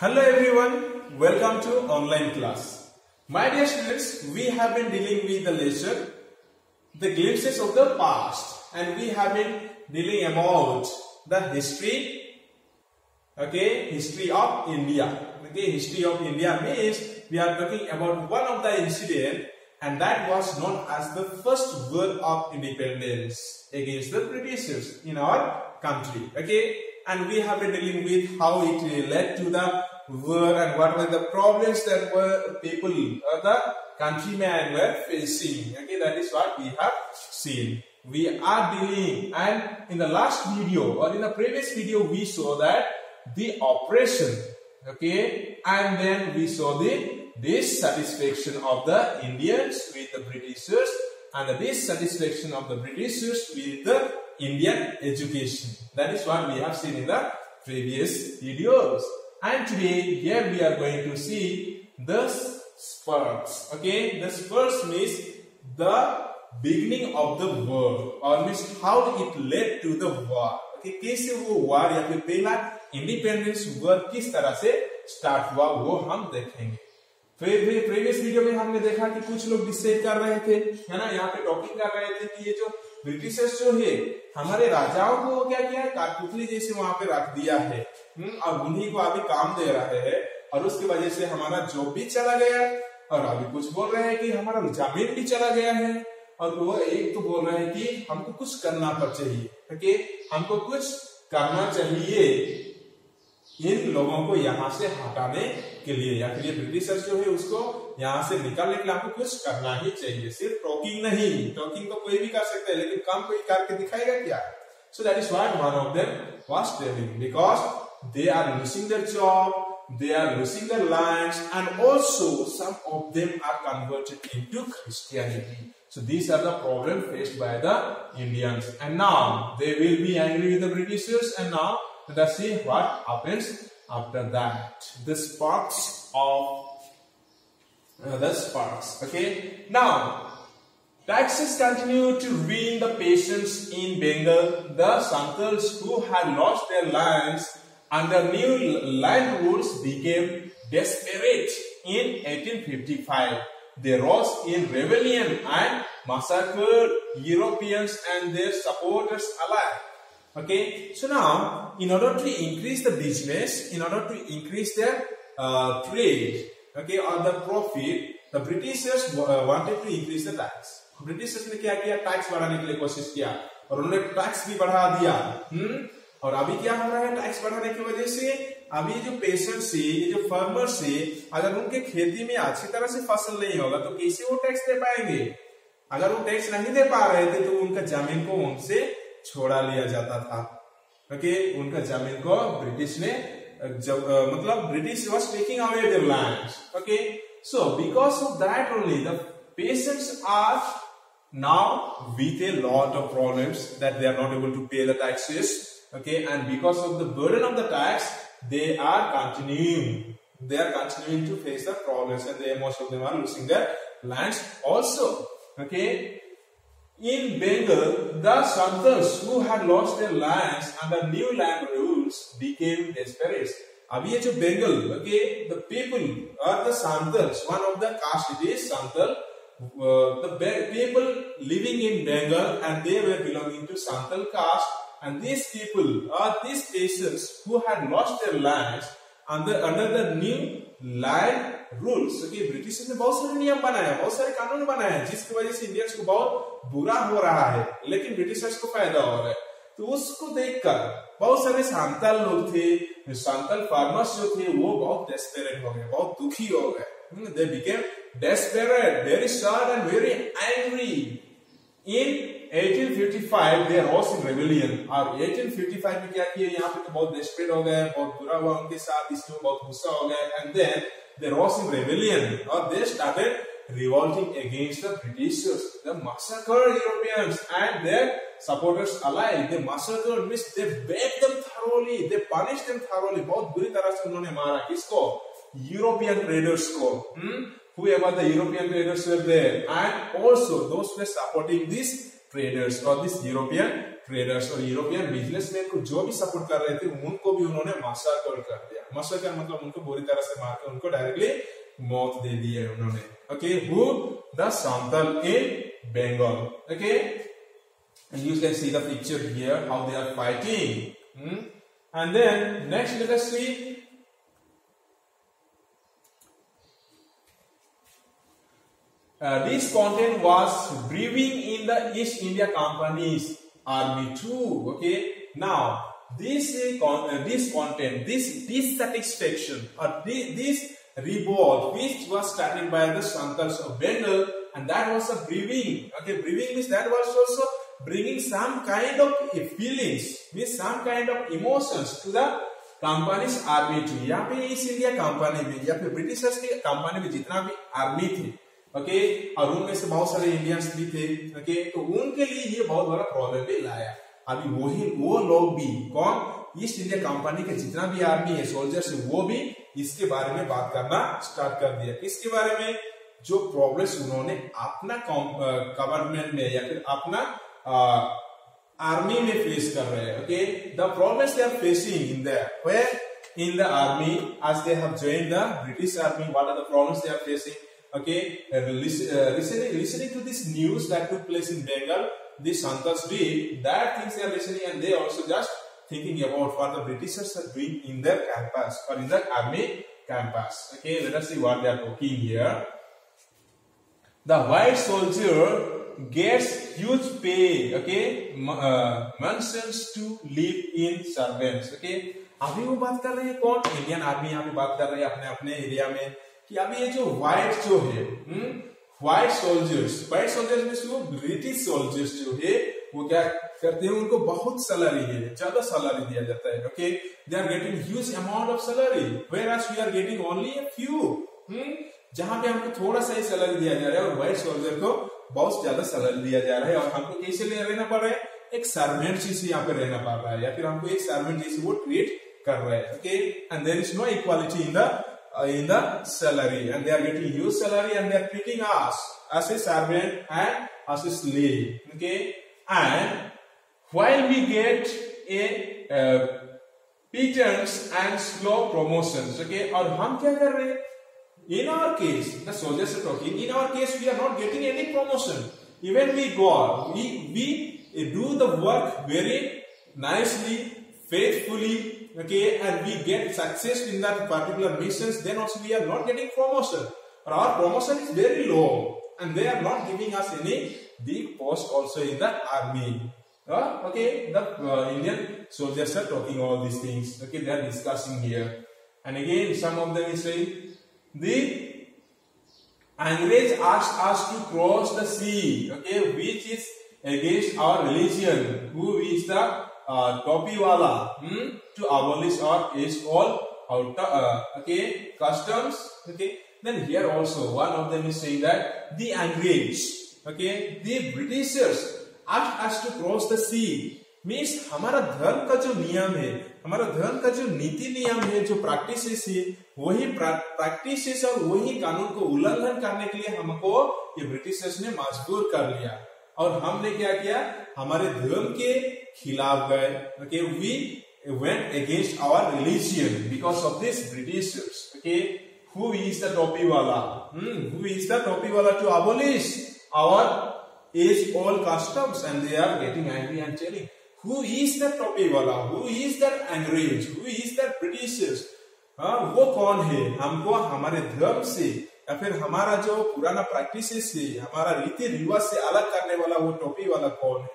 Hello everyone, welcome to online class. My dear students, we have been dealing with the lesson, the glimpses of the past, and we have been dealing about the history, history of India. History of India means we are talking about one of the incident, and that was known as the first war of independence against the Britishers in our country. And we have been dealing with how it led to the war and what were the problems that were people or the countrymen were facing. That is what we have seen. We are dealing, and in the last video or in the previous video we saw that the oppression, and then we saw the dissatisfaction of the Indians with the Britishers and the dissatisfaction of the Britishers with the Indian education. That is what we have seen in the previous videos. And today here we are going to see the spurts. The spurts means the beginning of the war, or means how it led to the war. कैसे वो war या फिर पहला independence war किस तरह से start हुआ वो हम देखेंगे. फिर प्रीवियस वीडियो में हमने देखा कि कुछ लोग डिसाइड कर रहे थे, है ना, यहाँ पे टॉकिंग कर रहे थे कि ये जो ब्रिटिशर्स जो है हमारे राजाओं को क्या किया है, काठपुतली जैसे वहां पे रख दिया है, और उन्हीं को अभी काम दे रहे हैं, और उसकी वजह से हमारा जॉब भी चला गया, और अभी कुछ बोल रहे हैं कि हमारा जमीन भी चला गया है, और वो एक तो बोल रहे हैं कि हमको कुछ करना चाहिए, हमको कुछ करना चाहिए इन लोगों को यहाँ से हटाने के लिए, या फिर ये ब्रिटिशर्स जो है उसको यहाँ से निकालने के लिए हमको कुछ करना ही चाहिए. सिर्फ टॉकिंग नहीं, टॉकिंग तो कोई भी कर सकता है, लेकिन काम कोई करके दिखाएगा क्या? So that is why one of them was telling, because they are losing their job, they are losing their lands, and also some of them are converted into Christianity. So these are the problems faced by the Indians, and now they will be angry with the Britishers. And now let us see what happens after that. The sparks of the sparks. Now taxes continue to ruin the peasants in Bengal. The Santals who had lost their lands under new land rules became desperate in 1855. They rose in rebellion and massacred Europeans and their supporters alike. So now, in order to increase the business, in order to increase their trade, or the profit, the Britishers wanted to increase the tax. Britishers ने क्या किया, tax बढ़ाने के लिए कोशिश किया, और उन्होंने टैक्स भी बढ़ा दिया. और अभी क्या हो रहा है, टैक्स बढ़ाने की वजह से अभी जो पेशेंट से, ये जो फार्मर से, अगर उनके खेती में अच्छी तरह से फसल नहीं होगा तो कैसे वो टैक्स दे पाएंगे? अगर वो टैक्स नहीं दे पा रहे थे तो उनका जमीन को उनसे छोड़ा लिया जाता था. उनका जमीन को ब्रिटिश ने मतलब British was taking away their lands. So because of that only the peasants are now with a lot of problems that they are not able to pay the taxes. And because of the burden of the tax, they are continuing to face the problems, and most of them are losing their lands also. In Bengal, the Santals who had lost their lands under new land rules became desperate. Abhi ye jo Bengal, the people are the Santals, one of the caste it is Santal. The people living in Bengal, and they were belonging to Santal caste, and these people are these peasants who had lost their lands under the new land rules. British ने बहुत सारे नियम बनाया, बहुत सारे कानून बनाया, जिसकी वजह से इंडियंस को बहुत बुरा हो रहा है, लेकिन ब्रिटिशर्स को फायदा हो रहा है. तो उसको देखकर बहुत सारे सांताल लोग थे, सांताल फार्मर्स जो थे, वो बहुत डेस्परेट हो गए, बहुत दुखी हो गए. They became desperate, very sad and very angry. In 1855 they rose in rebellion. और 1855 में क्या किया, यहाँ पे तो बहुत desperate हो गए, बहुत बुरा हुआ उनके साथ, इसमें बहुत गुस्सा हो गए, and then they rose in rebellion, or they started revolting against the Britishers. They massacred Europeans and their supporters alike. They massacred means they beat them thoroughly, they punished them thoroughly. बहुत बुरी तरह से उन्होंने मारा. किसको? European traders को. Whoever the European traders were there, and also those who were supporting these traders or these European traders और European businessman को जो भी सपोर्ट कर रहे थे उनको भी उन्होंने मासाकर कर दिया. मसकर मतलब उनको बुरी तरह से मार के उनको डायरेक्टली मौत दे दी है उन्होंने. Okay, who? The Santal in Bengal. Okay, and you can see the picture here how they are fighting. And then next let us see. This content was brewing in the East India Company's army too. Okay, now this content, this dissatisfaction or this revolt which was started by the Santals of Bengal, and that was a brewing. Okay, brewing means that was also bringing some kind of feelings, means some kind of emotions to the companies army थी. यहाँ पे east India company में या फिर Britishers की company में जितना भी आर्मी थी, ओके, और उनमें से बहुत सारे इंडियंस भी थे, ओके, तो उनके लिए ये बहुत बड़ा प्रॉब्लम भी लाया. अभी वो लोग भी कौन, ईस्ट इंडिया कंपनी के जितना भी आर्मी है, सोल्जर्स है, वो भी इसके बारे में बात करना स्टार्ट कर दिया. किसके बारे में? जो प्रॉब्लम्स उन्होंने अपना गवर्नमेंट में या फिर अपना आर्मी में फेस कर रहे हैं. Okay, the problems they are facing in the where in the army as they have joined the British army. What are the problems they are facing? Okay, listening to this news that took place in Bengal, the Santals did that things they are listening, and they also just thinking about what the Britishers are doing in their campus or in their army campus. Okay, let us see what they are talking here. The white soldier gets huge pay. Okay, mansions to live in servants. Okay, अभी वो बात कर रहे हैं कौन? Indian army यहाँ पे बात कर रहे हैं अपने अपने एरिया में कि अभी ये जो व्हाइट जो है, व्हाइट सोल्जर्स में वो ब्रिटिश सोल्जर्स जो है वो क्या करते हैं, उनको बहुत सैलरी है, ज्यादा सैलरी दिया जाता है. Okay, they are getting huge amount of salary, whereas we are getting only a few. जहां पे हमको थोड़ा सा ही सैलरी दिया जा रहा है और व्हाइट सोल्जर को बहुत ज्यादा सैलरी दिया जा रहा है, और हमको कैसे रहना पड़ रहा है, एक सर्वेंट जैसे यहाँ पे रहना पड़ रहा है, या फिर हमको एक सर्वेंट जैसे वो ट्रीट कर रहे हैं. Okay, and there is no equality in the salary, and they are getting huge salary, and they are treating us as a servant and as a slave. Okay, and while we get a pittance and slow promotions. Okay, और हम क्या कर रहे हैं? In our case, the soldiers are talking. In our case, we are not getting any promotion. Even we go out, we do the work very nicely, faithfully. Okay, and we get success in that particular missions, then also we are not getting promotion, or our promotion is very low, and they are not giving us any big post also in the army. Okay, the Indian soldiers are talking all these things. Okay, they are discussing here, and again some of them is saying the Angrez asked us to cross the sea. Okay, which is against our religion. Who is the Topiwala to abolish or is all out customs. Okay, then here also one of them is saying that the Angrez, okay, the Britishers asked us to cross the sea, means हमारा धर्म का जो नियम है, हमारा धर्म का जो नीति नियम है, जो प्रैक्टिसेस है, वही प्रैक्टिसेस और वही कानून को उल्लंघन करने के लिए हमको ये ब्रिटिशर्स ने मजबूर कर लिया, और हमने क्या किया, हमारे धर्म के खिलाफ गए. Okay, we went against our religion because of this Britishers. Okay, who is the Topiwala? Who is the Topiwala to abolish our age-old customs? And they are getting angry and telling, who is the Topiwala? Who is that Angrez? Who is that Britishers? वो कौन है? हमको हमारे धर्म से या फिर हमारा जो पुराना प्रैक्टिसेस से, हमारा रीति रिवाज से अलग करने वाला वो टोपी वाला कौन है?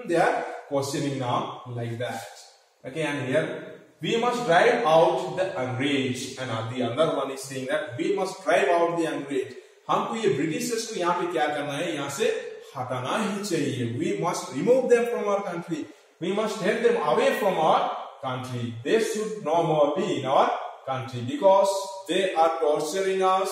They are questioning now like that. Okay, and here we must drive out the Angrez, and the other one is saying that we must drive out the Angrez. हमको ये ब्रिटिशर्स को यहाँ पे क्या करना है? यहाँ से हटाना ही चाहिए. We must remove them from our country. We must take them away from our country. They should no more be in our country because they are torturing us.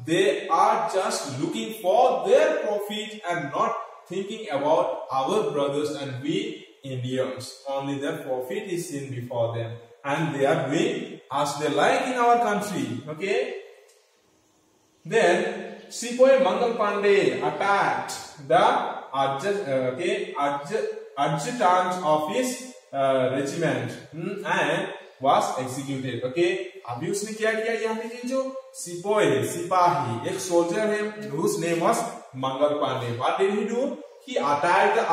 They are just looking for their profit and not thinking about our brothers and we Indians. Only their profit is seen before them, and they are doing as they like in our country. Okay. Then Sepoy Mangal Pandey attacked the adjutant of his regiment, and was executed. Okay, अभी उसने क्या किया, यहाँ पे ये जो सिपाही सिपाही एक सोल्जर है whose name was Mangal Pandey. What did he do? He attacked the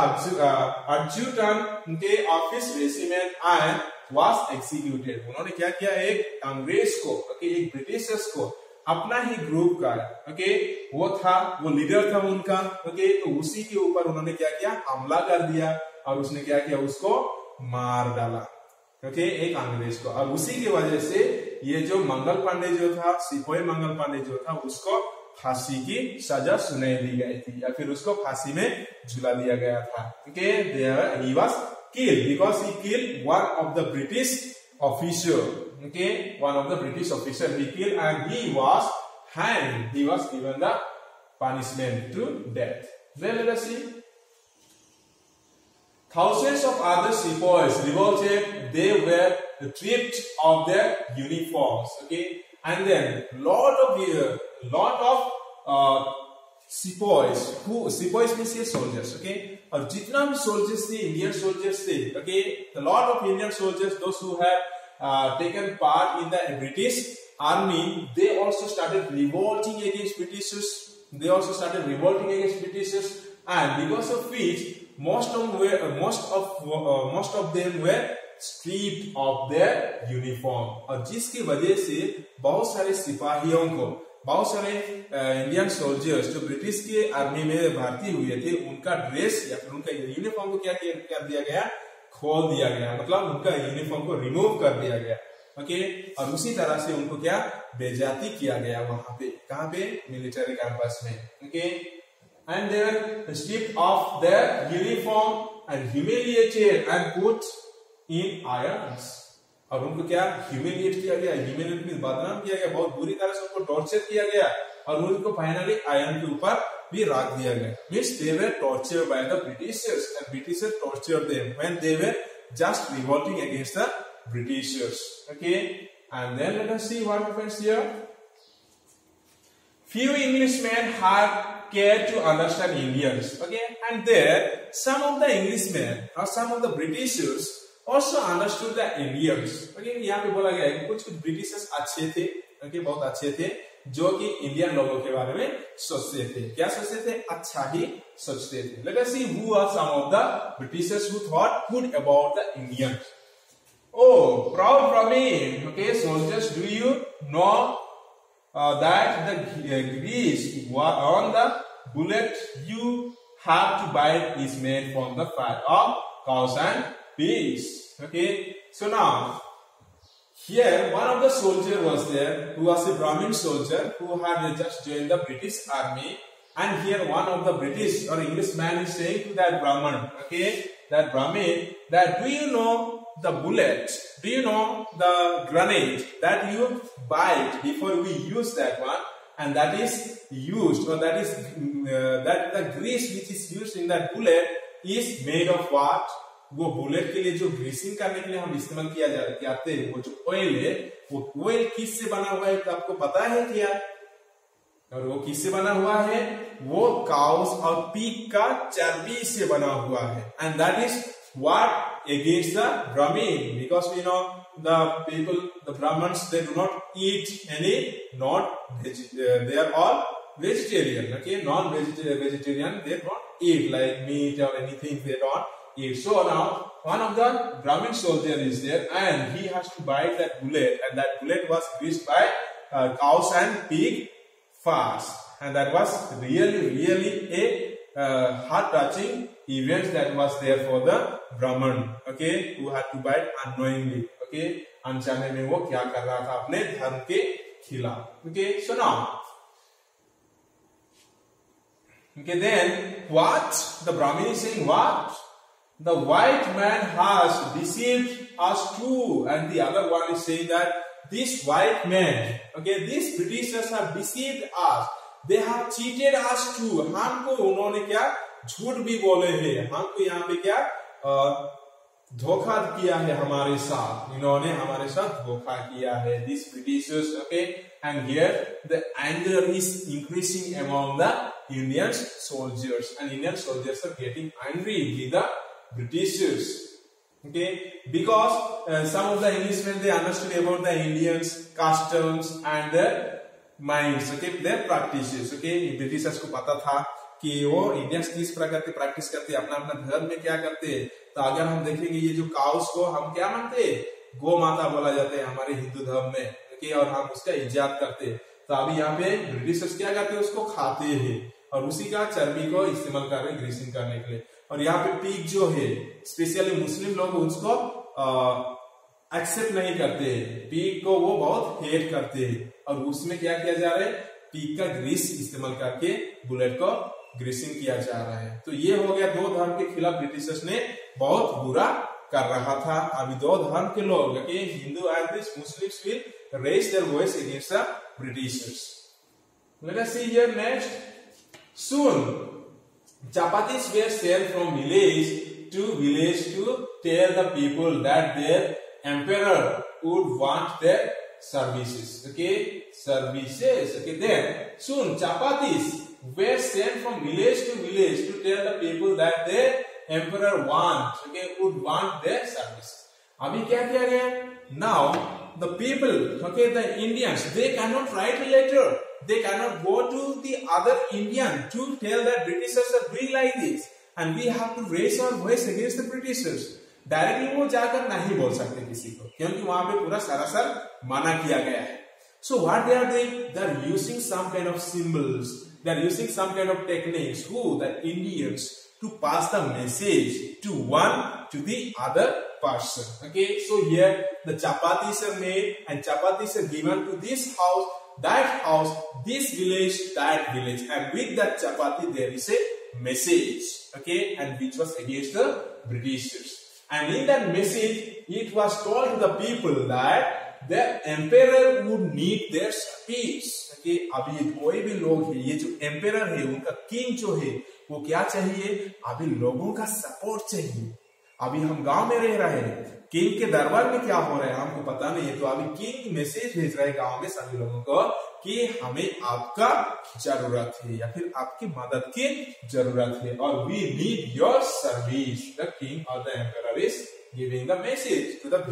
adjutant के office regiment and was executed. उन्होंने क्या किया, एक अंग्रेज को, ओके, एक ब्रिटिशर्स को, अपना ही ग्रुप का, ओके, वो लीडर था उनका, ओके, तो उसी के ऊपर उन्होंने क्या किया, हमला कर दिया और उसने क्या किया, उसको मार डाला, ओके, एक अंग्रेज को. और उसी की वजह से ये जो मंगल पांडे जो था, सिपाही मंगल पांडे जो था, उसको फांसी की सजा सुनाई दी गई थी या फिर उसको फांसी में झुला दिया गया था. Okay, he was killed because he killed one of the British officer. Okay, one of the British officer he killed and he was hanged. He was given the punishment to death. Then let us see. Thousands of other sepoys revolted. They were stripped of their uniforms. Okay, and then lot of sepoys means ये soldiers. Okay, और जितना भी soldiers थे, Indian soldiers थे, okay, a lot of Indian soldiers, those who have taken part in the British army, they also started revolting against Britishers. And because of which most of them were stripped of their uniform. और जिसकी वजह से बहुत सारे सिपाहियों को, बहुत सारे इंडियन सोल्जर्स जो ब्रिटिश के आर्मी में भर्ती हुए थे, उनका ड्रेस या फिर उनका यूनिफॉर्म को क्या कर दिया गया, खोल दिया गया, मतलब उनका यूनिफॉर्म को रिमूव कर दिया गया. ओके, और उसी तरह से उनको क्या, बेइज्जती किया गया वहां पे, कहां पे, मिलिट्री कैंपस में. Okay, and they were stripped of their uniform and humiliated and put in irons. और उनको क्या, ह्यूमिलिएट किया गया, ह्यूमिलिएट में बदनाम किया गया, बहुत बुरी तरह से उनको टॉर्चर किया गया और उनको फाइनली आयरन के ऊपर भी रख दिया गया. Means they were tortured by the Britishers and Britishers tortured them when they were just revolting against the Britishers. Okay, and then let us see what happens here. Few Englishmen had cared to understand Indians. Okay, and there some of the Englishmen or some of the Britishers also understood the Indians. Okay, यहाँ पे बोला गया है कि कुछ Britishers अच्छे थे, okay, बहुत अच्छे थे, जो कि इंडियन लोगों के बारे में सोचते थे. क्या सोचते थे, अच्छा ही सोचते थे. Let us see who are some of the Britishers who thought good about the Indians. Oh, proud Brahmin. Okay, soldiers, do you know that the grease on the bullet you have to bite is made from the fat of cows and pigs. Okay, so now here one of the soldier was there who was a Brahmin soldier who had just joined the British army, and here one of the British or English man is saying to that Brahmin, okay, that Brahmin, that do you know the bullet, do you know the grenade that you bite before we use that one, and that is used, or that is that the grease which is used in that bullet is made of what? वो bullet के लिए जो greasing करने के लिए हम इस्तेमाल करते हैं, वो जो ऑयल है, वो ऑयल किस से बना हुआ है, तो आपको पता है क्या? और वो किससे बना हुआ है, वो काउस और पीक का चर्बी से बना हुआ है. And that is what against the Brahmin, because we know the people, the Brahmins, they do not eat any they are all vegetarian. Okay, non-vegetarian, they don't eat like meat or anything, they don't eat. So now one of the Brahmin soldier is there and he has to bite that bullet, and that bullet was greased by cows and pig fats, and that was really a heart-touching event that was there for the Brahmin, okay, who had to bite unknowingly. Okay, अनजाने में वो क्या कर रहा था, अपने धर्म के खिलाफ. Okay, so now, okay, then what the Brahmin is saying, what the white man has deceived us too, and the other one is saying that this white man, okay, these Britishers have deceived us, they have cheated us too. हमको उन्होंने क्या झूठ भी बोले हैं, हमको यहाँ पे क्या धोखा किया है हमारे साथ, इन्होंने हमारे साथ धोखा किया है. These Britishers, okay, and here the anger is increasing among the Indian soldiers, and Indian soldiers are getting angry with the Britishers. Okay, because some of the Englishmen they understood about the Indians customs and their minds, okay, their practices. Okay, Britishers को पता था कि वो Indians किस प्रकार के practice करते हैं, अपना अपना धर्म में क्या करते हैं। तो अगर हम देखेंगे ये जो काउस को हम क्या मानते हैं, गौ माता बोला जाता है हमारे हिंदू धर्म में। ओके, और हम उसका इज्जत करते हैं। तो अभी यहाँ पे ब्रिटिशर्स क्या करते हैं, उसको खाते हैं और उसी का चर्बी को इस्तेमाल कर रहे हैं ग्रीसिंग करने के लिए। और यहाँ पे पीक जो है स्पेशली मुस्लिम लोग उसको एक्सेप्ट नहीं करते हैं, पीक को वो बहुत हेट करते हैं और उसमें क्या किया जा रहा है, पीक का ग्रीस इस्तेमाल करके बुलेट को ग्रीसिंग किया जा रहा है। तो ये हो गया दो धर्म के खिलाफ ब्रिटिशर्स ने बहुत बुरा कर रहा था। अभी दो धर्म के लोग Hindu and Muslims will raise their voice against the Britishers. Let us see here next. Soon, chapatis were sent from village to tell the people that their emperor would want their services. Okay, services. Okay, then soon chapatis were sent from village to tell the people that their emperor would want their services. अभी क्या किया गया? Now the people, okay, the Indians, they cannot write a letter. They cannot go to the other Indian to tell that Britishers are doing like this, and we have to raise our voice against the Britishers. Directly वो जाकर नहीं बोल सकते किसी को, क्योंकि वहां पे पूरा सरासर मना किया गया है। So what they are doing? They are using some kind of symbols. They are using some kind of techniques. The Indians to pass the message to the other person. Okay, so here the chapatis are made and chapatis are given to this house, that house, this village, that village, and with that chapati there is a message, okay, and which was against the Britishers. And in that message it was told to the people that the emperor would need their service. Okay, अभी कोई भी लोग है, ये जो emperor है उनका king जो है वो क्या चाहिए, अभी लोगों का सपोर्ट चाहिए। अभी हम गांव में रह रहे हैं, किंग के दरबार में क्या हो रहा है हमको पता नहीं है, तो अभी किंग मैसेज भेज रहा है गांव में सभी लोगों को कि हमें आपका जरूरत है या फिर आपकी मदद की जरूरत है, और we need your service. The king और the emperor is giving the message to the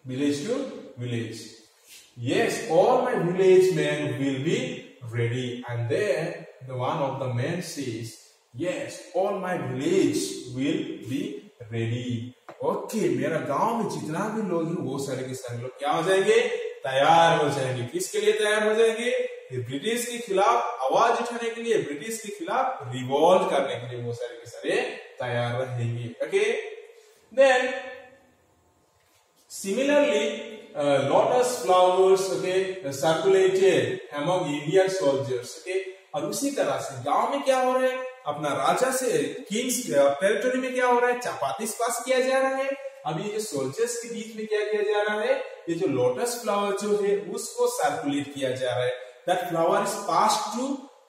village to village. Yes, all my village men will be ready. And then the one of the men says, yes, all my village will be ready. Okay, मेरा गांव में जितना भी लोग हैं वो सारे के सारे लोग क्या हो जाएंगे, तैयार हो जाएंगे। किसके लिए तैयार हो जाएंगे, ब्रिटिश के खिलाफ आवाज उठाने के लिए, ब्रिटिश के खिलाफ रिवॉल्ट करने के लिए वो सारे के सारे तैयार रहेंगे। Okay, then similarly lotus flowers, okay, circulated among Indian soldiers. Okay, और उसी तरह से गांव में क्या हो रहा है, अपना राजा से किंग्स टेरिटरी में क्या हो रहा है, चपातीस पास किया जा रहा है। अभी ये सोल्जर्स के बीच में क्या किया जा रहा है, ये जो लोटस फ्लावर जो है उसको सर्कुलेट किया जा रहा है। That flower is passed to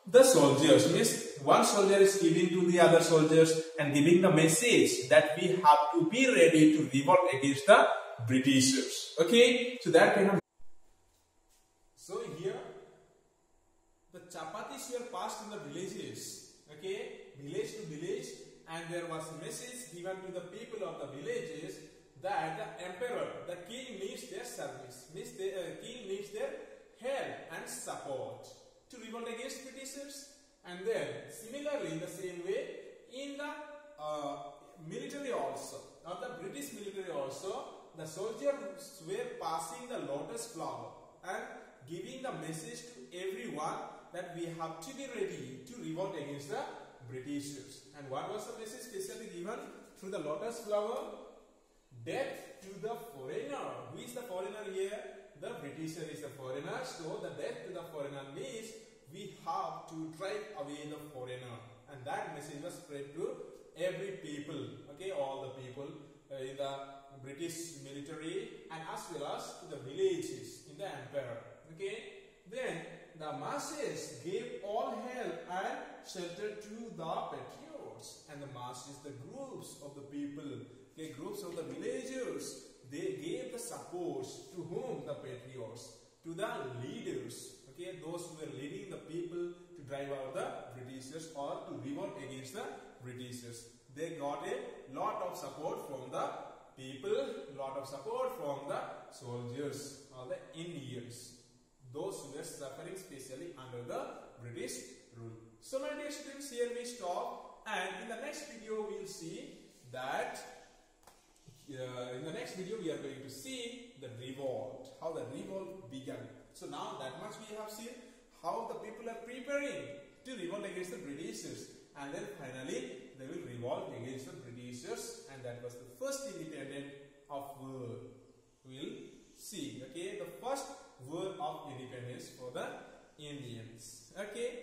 the soldiers, means one soldier is giving to the other soldiers and giving the message that we have to be ready to revolt against the Britishers. Okay, so that kind of. So here the chapatis were passed in the villages, okay, village to village, and there was a message given to the people of the villages that the emperor, the king needs their service, means the king needs their help and support to revolt against Britishers. And then similarly in the same way in the military also, of the British military also, the soldiers were passing the lotus flower and giving the message to everyone that we have to be ready to revolt against the Britishers. And what was the message specially given through the lotus flower? Death to the foreigner. Who is the foreigner here? The Britisher is the foreigner. So the death to the foreigner means we have to drive away the foreigner, and that message was spread to every people, okay, all the people in the British military and as well as to the villages in the empire. Okay, then the masses gave all help and shelter to the patriots, and the masses, the groups of the people, okay, groups of the villagers, they gave the support to whom? The patriots, to the leaders, okay, those who were leading the people to drive out the Britishers or to revolt against the Britishers. they got a lot of support from the people, lot of support from the soldiers or the Indians, those who were suffering specially under the British rule. So my dear students, here we stop, and in the next video we will see that in the next video we are going to see the revolt, how the revolt began. So now that much we have seen how the people are preparing to revolt against the Britishers, and then finally they will revolt against the Britishers, and that was the first independence of world. We will see, okay, the first war of independence for the Indians. Okay,